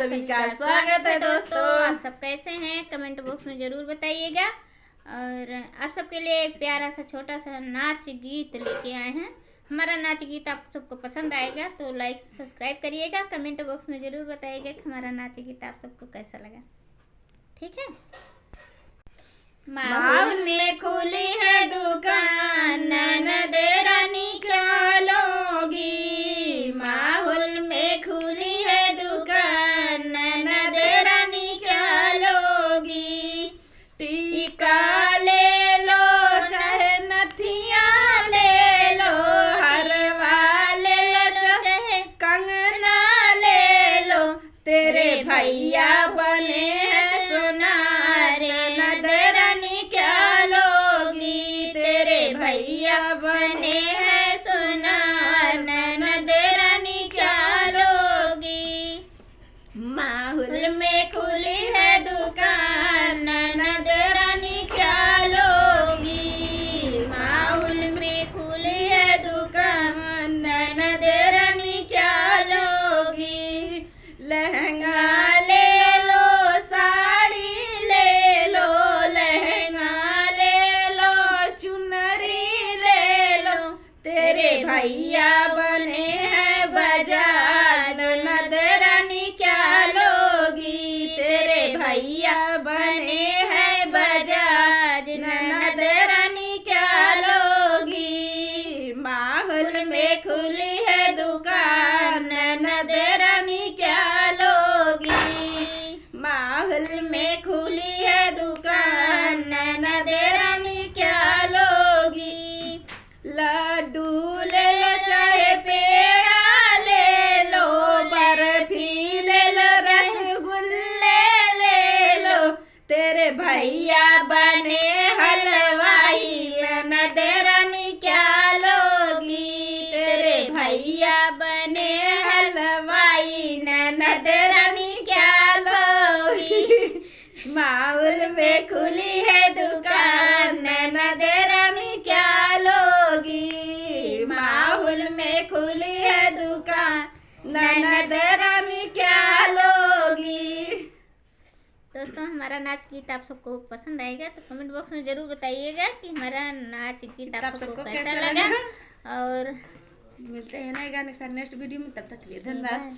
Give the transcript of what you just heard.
सभी का स्वागत है दोस्तों। आप सब कैसे हैं कमेंट बॉक्स में जरूर बताइएगा। और आप सबके लिए एक प्यारा सा छोटा सा नाच गीत लेके आए हैं। हमारा नाच गीत आप सबको पसंद आएगा तो लाइक सब्सक्राइब करिएगा। कमेंट बॉक्स में जरूर बताइएगा कि हमारा नाच गीत आप सबको कैसा लगा। ठीक है। माहौल में खुली है दुकान, ननद रानी क्या लोगी। माहौल में खुली है दुकान, ननद रानी क्या लोगी। टीका ले लो चाहे नथिया ले लो, हरवा ले लो चाहे कंगना ले लो। तेरे भैया बने हैं सोनारे, ननद रानी क्या लोगी। तेरे भैया बने हैं सोनार, ननद रानी क्या लोगी। माहौल में खुली है दुकान, ननद रानी क्या लोगी। माहौल में खुली है दुकान, ननद रानी क्या लोगी। लहंगा ले लो साड़ी ले लो, लहंगा ले लो चुनरी ले लो। तेरे भैया बने हैं बाजार, ननद रानी क्या लोगी। तेरे भैया बने हैं बाजार, ननद रानी क्या लोगी। माहौल में खुली है दुकान, ननद रानी क्या लोगी। माहौल में खुली है दुकान, ननद रानी क्या लोगी। लड्डू ले लो चाहे पेड़ा ले लो, बर्फी ले लो रसगुल्ले ले लो। तेरे भैया बने हलवाई, ननद रानी क्या लोगी। तेरे भैया बने हलवाई, ननद रानी क्या लोगी। माहौल में खुली है दुकान, ननद रानी क्या लोगी। माहौल में खुली है दुकान, ननद रानी क्या लोगी। दोस्तों हमारा नाच गीत आप सबको पसंद आएगा तो कमेंट बॉक्स में जरूर बताइएगा कि हमारा नाच गीत आप सबको कैसा लगा। और मिलते हैं नए गाने के साथ नेक्स्ट वीडियो में, तब तक के लिए धन्यवाद।